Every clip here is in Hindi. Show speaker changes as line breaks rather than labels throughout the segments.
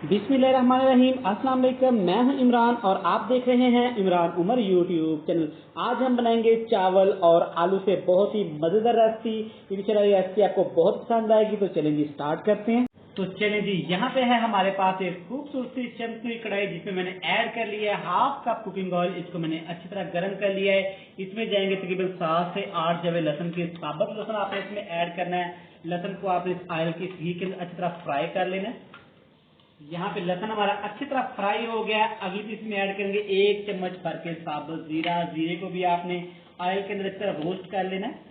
बिस्मिल्लाहिर्रहमानिर्रहीम। अस्सलाम वालेकुम। मैं हूं इमरान और आप देख रहे हैं इमरान उमर यूट्यूब चैनल। आज हम बनाएंगे चावल और आलू से बहुत ही मज़ेदार रेसिपी। इंशाल्लाह ये रेसिपी आपको बहुत पसंद आएगी। तो चलेंगे स्टार्ट करते हैं। तो चलें जी, यहाँ पे है हमारे पास एक खूबसूरत सी चमकती कढ़ाई जिसमें मैंने ऐड कर लिया है हाफ कप कुकिंग ऑयल। इसको मैंने अच्छी तरह गर्म कर लिया है। इसमें जाएंगे तकरीबन 7 से 8 जवे लहसुन के साबुत लहसुन आपने इसमें ऐड करना है। लहसुन को आप इस ऑयल की घी के अंदर अच्छी तरह फ्राई कर लेना है। यहाँ पे लहसुन हमारा अच्छी तरह फ्राई हो गया। अगली चीज में ऐड करेंगे 1 चम्मच भर के साबुत जीरा। जीरे को भी आपने ऑयल के अंदर अच्छी तरह रोस्ट कर लेना है।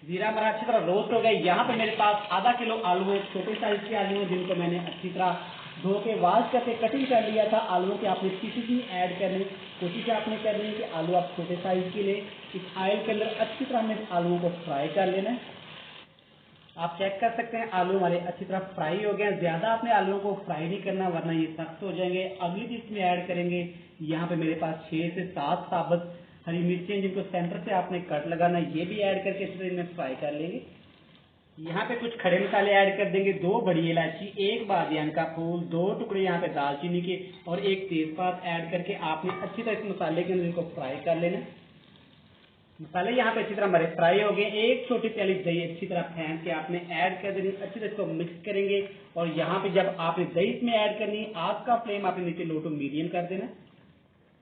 जीरा हमारा अच्छी तरह रोस्ट हो गया। यहाँ पे मेरे पास आधा किलो आलू है, छोटे साइज के आलू हैं जिनको मैंने अच्छी तरह धो के वॉश करके कटिंग कर लिया था। आलूओं के आपने किसी ऐड करनी, कोशिश आपने करनी है कि आलू आप छोटे साइज के लिए इस ऑयल के अंदर अच्छी तरह हमें आलूओं को फ्राई कर लेना है। आप चेक कर सकते हैं आलू हमारे अच्छी तरह फ्राई हो गए हैं। ज्यादा आपने आलूओं को फ्राई नहीं करना वरना ये सख्त हो जाएंगे। अगली चीज में ऐड करेंगे, यहाँ पे मेरे पास 6 से 7 साबुत हरी मिर्चें जिनको सेंटर से आपने कट लगाना है, ये भी ऐड करके इस तरह में फ्राई कर लेंगे। यहाँ पे कुछ खड़े मसाले ऐड कर देंगे, 2 बड़ी इलायची, 1 बादियान का फूल, 2 टुकड़े यहाँ पे दालचीनी के और 1 तेजपात ऐड करके आपने अच्छी तरह इस मसाले के अंदर इनको फ्राई कर लेना है। मसाले यहाँ पे अच्छी तरह हमारे फ्राई हो गए। 1 छोटी प्याली दही अच्छी तरह फेंट के आपने ऐड कर देनी, अच्छी तरह इसको मिक्स करेंगे। और यहाँ पे जब आपने दही इसमें ऐड करनी, आग का फ्लेम आपने नीचे लो टू मीडियम कर देना।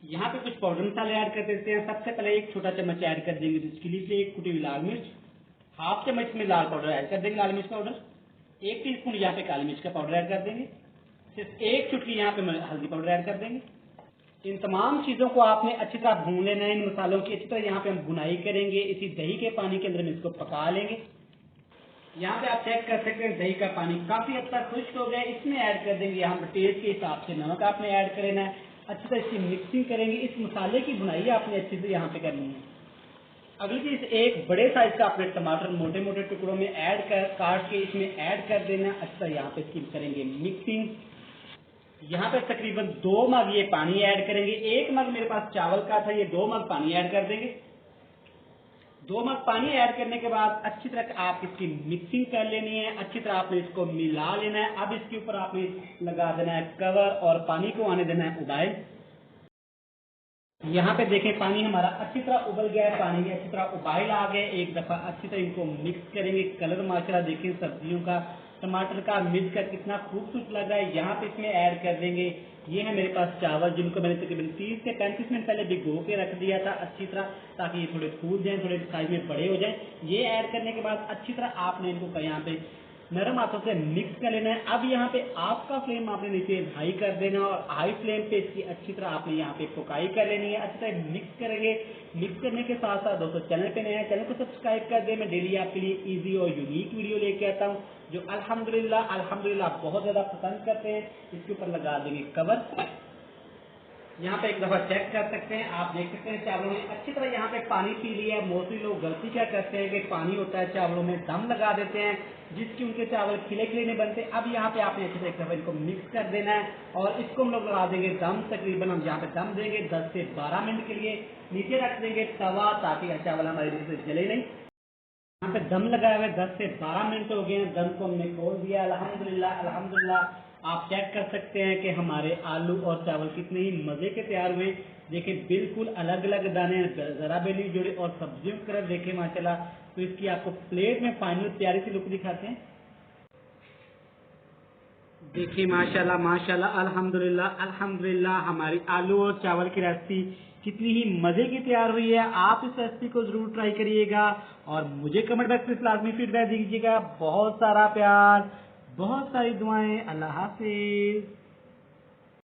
यहाँ पे कुछ पाउडर मसाले ऐड कर देते हैं। सबसे पहले 1 छोटा चम्मच ऐड कर देंगे जिसके लिए 1 कुटी हुई लाल मिर्च, हाफ चम्मच में लाल पाउडर ऐड कर देंगे, लाल मिर्च पाउडर, 1 टीस्पून यहाँ पे काली मिर्च का पाउडर ऐड कर देंगे, सिर्फ 1 चुटकी यहाँ पे हल्दी पाउडर ऐड कर देंगे। इन तमाम चीजों को आपने अच्छी तरह भून लेना है। इन मसालों की अच्छी तरह यहाँ पे हम भुनाई करेंगे। इसी दही के पानी के अंदर हम इसको पका लेंगे। यहाँ पे आप चेक कर सकते हैं दही का पानी काफी हद तक खुश्क हो गया। इसमें ऐड कर देंगे यहाँ पे टेस्ट के हिसाब से नमक आपने ऐड कर लेना है। अच्छी तरह इसकी मिक्सिंग करेंगे। इस मसाले की भुनाई आपने अच्छी से यहाँ पे करनी है। अगली चीज, एक बड़े साइज का आपने टमाटर मोटे मोटे टुकड़ों में ऐड कर काट के इसमें ऐड कर देना। अच्छी तरह यहाँ पे इसकी करेंगे मिक्सिंग। यहाँ पे तकरीबन 2 मग ये पानी ऐड करेंगे। 1 मग मेरे पास चावल का था, ये 2 मग पानी ऐड कर देंगे। 2 मग पानी ऐड करने के बाद अच्छी तरह आप इसकी मिक्सिंग कर लेनी है। अच्छी तरह आपने इसको मिला लेना है। अब इसके ऊपर आपने लगा देना है कवर और पानी को आने देना है उबाल। यहाँ पे देखें पानी हमारा अच्छी तरह उबल गया है, पानी में अच्छी तरह उबाल आ गए। एक दफा अच्छी तरह इनको मिक्स करेंगे। कलर माशाल्लाह देखें सब्जियों का, टमाटर का मिक्स कर कितना खूबसूरत लग रहा है। यहाँ पे इसमें ऐड कर देंगे, ये है मेरे पास चावल जिनको मैंने तकरीबन 30 से 35 मिनट पहले भिगो के रख दिया था अच्छी तरह, ताकि ये थोड़े फूल जाएं, थोड़े साइज में बड़े हो जाएं। ये ऐड करने के बाद अच्छी तरह आपने इनको यहाँ पे नरम हाथों से मिक्स कर लेना है। अब यहाँ पे आपका फ्लेम आपने नीचे हाई कर देना और हाई फ्लेम पे इसकी अच्छी तरह आपने यहाँ पे पकाई कर लेनी है। अच्छी तरह मिक्स करेंगे। मिक्स करने के साथ साथ दोस्तों चैनल पे नए हैं, चैनल को सब्सक्राइब कर दे। मैं डेली आपके लिए इजी और यूनिक वीडियो लेके आता हूँ जो अल्हम्दुलिल्लाह बहुत ज्यादा पसंद करते हैं। इसके ऊपर लगा देंगे कवर। यहाँ पे एक दफा चेक कर सकते हैं, आप देख सकते हैं चावलों ने अच्छी तरह यहाँ पे पानी पी लिया है। मोस्टली लोग गलती क्या करते हैं कि पानी होता है चावलों में दम लगा देते हैं जिसकी उनके चावल खिले खिले नहीं बनते। अब यहाँ पे आपने अच्छी तरह एक दफा इनको मिक्स कर देना है और इसको हम लोग लगा देंगे दम। तकरीबन हम यहाँ पे दम देंगे 10 से 12 मिनट के लिए। नीचे रख देंगे तवा ताकि चावल हमारे नीचे से जले नहीं। यहाँ पे दम लगाए हुए 10 से 12 मिनट हो गए हैं। दम को हमने खोल दिया। अल्हम्दुलिल्लाह आप चेक कर सकते हैं कि हमारे आलू और चावल कितने ही मजे के तैयार हुए। देखिए बिल्कुल अलग अलग दाने, जरा भी नहीं जुड़े और सब्जियों की तरफ देखे माशाल्लाह। तो इसकी आपको प्लेट में फाइनल प्यारी सी लुक दिखाते हैं। देखिए माशाल्लाह अल्हम्दुलिल्लाह हमारी आलू और चावल की रेसिपी कितनी ही मजे की तैयार हुई है। आप इस रेसिपी को जरूर ट्राई करिएगा और मुझे कमेंट बॉक्स में लाजमी फीडबैक दीजिएगा। बहुत सारा प्यार, बहुत सारी दुआएं। अल्लाह हाफिज।